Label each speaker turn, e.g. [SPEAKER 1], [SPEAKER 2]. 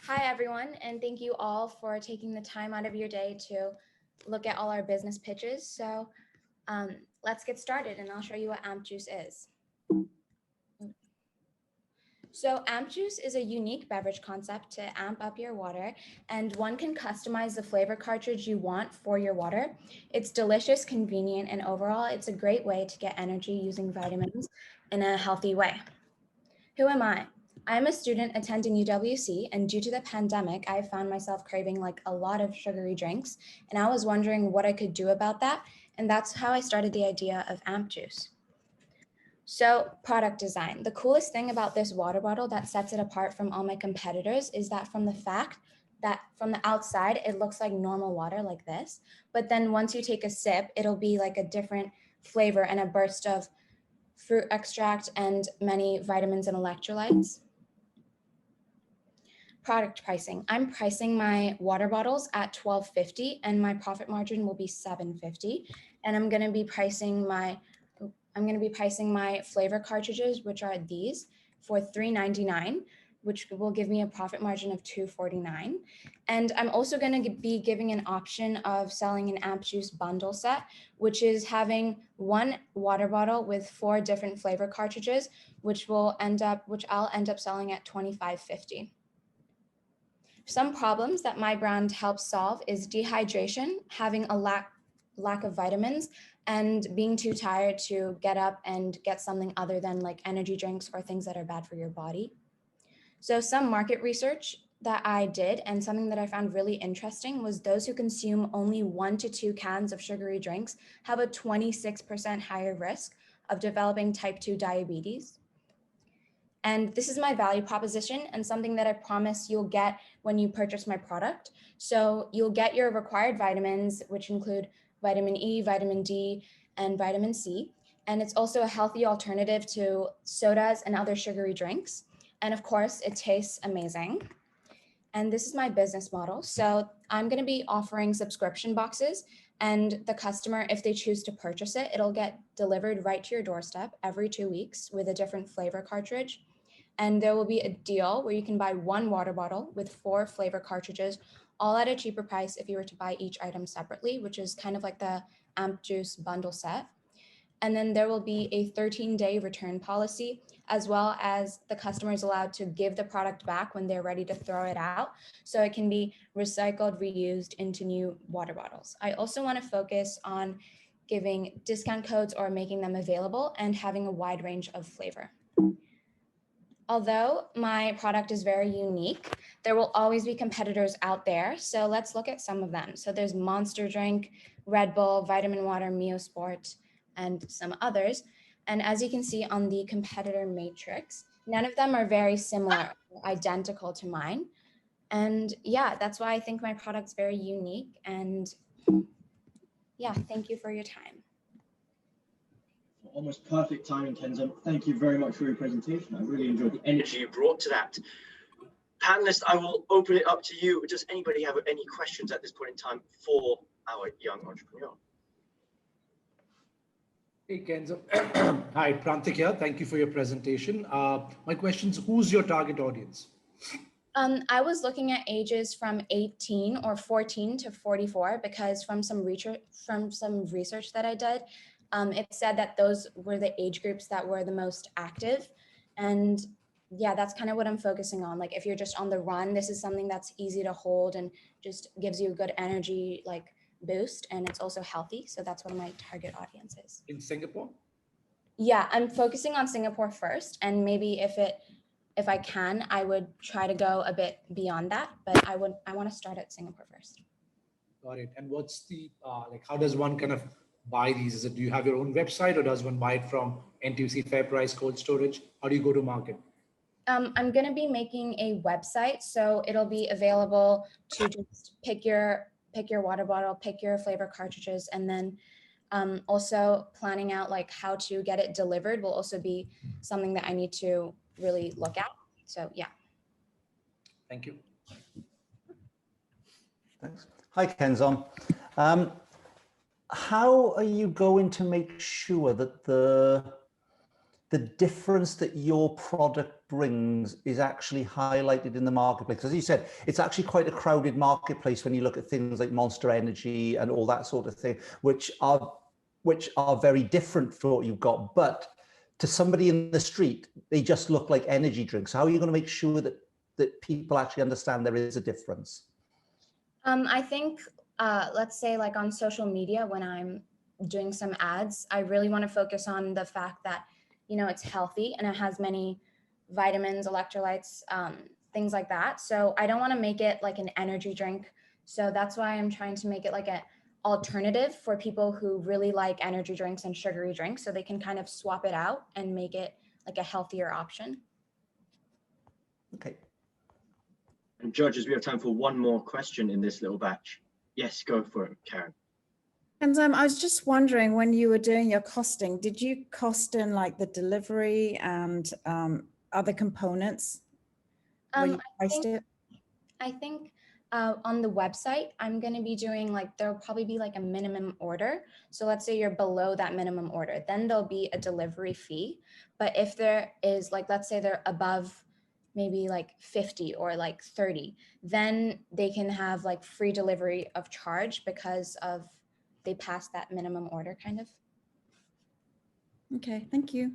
[SPEAKER 1] Hi, everyone, and thank you all for taking the time out of your day to look at all our business pitches. So let's get started, and I'll show you what AMPJuice is. So AMPJuice is a unique beverage concept to amp up your water, and one can customize the flavor cartridge you want for your water. It's delicious, convenient, and overall, it's a great way to get energy using vitamins in a healthy way. Who am I? I'm a student attending UWC, and due to the pandemic, I found myself craving like a lot of sugary drinks, and I was wondering what I could do about that, and that's how I started the idea of AMPJuice. So, product design. The coolest thing about this water bottle that sets it apart from all my competitors is that from the outside, it looks like normal water like this, but then once you take a sip, it'll be like a different flavor and a burst of fruit extract and many vitamins and electrolytes. Product pricing. I'm pricing my water bottles at $12.50 and my profit margin will be $7.50. And I'm going to be pricing my flavor cartridges, which are these, for $3.99, which will give me a profit margin of $2.49. And I'm also going to be giving an option of selling an AMPJuice bundle set, which is having one water bottle with 4 different flavor cartridges, which I'll end up selling at $25.50. Some problems that my brand helps solve is dehydration, having a lack of vitamins, and being too tired to get up and get something other than like energy drinks or things that are bad for your body. So some market research that I did and something that I found really interesting was those who consume only 1 to 2 cans of sugary drinks have a 26% higher risk of developing type 2 diabetes. And this is my value proposition and something that I promise you'll get when you purchase my product. So you'll get your required vitamins, which include vitamin E, vitamin D, and vitamin C. And it's also a healthy alternative to sodas and other sugary drinks. And of course, it tastes amazing. And this is my business model. So I'm going to be offering subscription boxes, and the customer, if they choose to purchase it, it'll get delivered right to your doorstep every 2 weeks with a different flavor cartridge. And there will be a deal where you can buy 1 water bottle with 4 flavor cartridges, all at a cheaper price if you were to buy each item separately, which is kind of like the AMPJuice bundle set. And then there will be a 13-day return policy, as well as the customer is allowed to give the product back when they're ready to throw it out. So it can be recycled, reused into new water bottles. I also want to focus on giving discount codes or making them available and having a wide range of flavor. Although my product is very unique, there will always be competitors out there. So let's look at some of them. So there's Monster Drink, Red Bull, Vitamin Water, Miosport, and some others. And as you can see on the competitor matrix, none of them are very similar, identical to mine. And yeah, that's why I think my product's very unique. And yeah, thank you for your time.
[SPEAKER 2] Almost perfect timing, Khenzom. Thank you very much for your presentation. I really enjoyed the energy you brought to that. Panelists, I will open it up to you. Does anybody have any questions at this point in time for our young entrepreneur?
[SPEAKER 3] Hey, Khenzom. Hi, Prantik here. Thank you for your presentation. My question is, who's your target audience?
[SPEAKER 1] I was looking at ages from 18 or 14 to 44 because from some research that I did, it said that those were the age groups that were the most active. And yeah, that's kind of what I'm focusing on. Like if you're just on the run, this is something that's easy to hold and just gives you a good energy like boost, and it's also healthy. So that's what my target audience is.
[SPEAKER 3] In Singapore?
[SPEAKER 1] Yeah, I'm focusing on Singapore first, and maybe if I can, I would try to go a bit beyond that, but I want to start at Singapore first.
[SPEAKER 3] Got it. And what's the, how does one kind of buy these? Do you have your own website, or does one buy it from NTUC Fair Price Cold Storage? How do you go to market?
[SPEAKER 1] I'm going to be making a website, so it'll be available to just pick your water bottle, pick your flavor cartridges, and then also planning out like how to get it delivered will also be something that I need to really look at. So yeah.
[SPEAKER 3] Thank you.
[SPEAKER 4] Thanks. Hi, Khenzom. How are you going to make sure that the difference that your product brings is actually highlighted in the marketplace? As you said, it's actually quite a crowded marketplace when you look at things like Monster Energy and all that sort of thing, which are very different from what you've got. But to somebody in the street, they just look like energy drinks. How are you going to make sure that people actually understand there is a difference?
[SPEAKER 1] I think, let's say like on social media, when I'm doing some ads, I really want to focus on the fact that, you know, it's healthy and it has many vitamins, electrolytes, things like that. So I don't want to make it like an energy drink. So that's why I'm trying to make it like an alternative for people who really like energy drinks and sugary drinks, so they can kind of swap it out and make it like a healthier option.
[SPEAKER 4] Okay.
[SPEAKER 2] And judges, we have time for one more question in this little batch. Yes, go for it, Karen.
[SPEAKER 5] And I was just wondering, when you were doing your costing, did you cost in like the delivery and other components? When you priced it?
[SPEAKER 1] I think on the website, I'm going to be doing like, there'll probably be like a minimum order. So let's say you're below that minimum order, then there'll be a delivery fee. But if there is like, let's say they're above maybe like 50 or like 30, then they can have like free delivery of charge because of they passed that minimum order kind of.
[SPEAKER 5] Okay, thank you.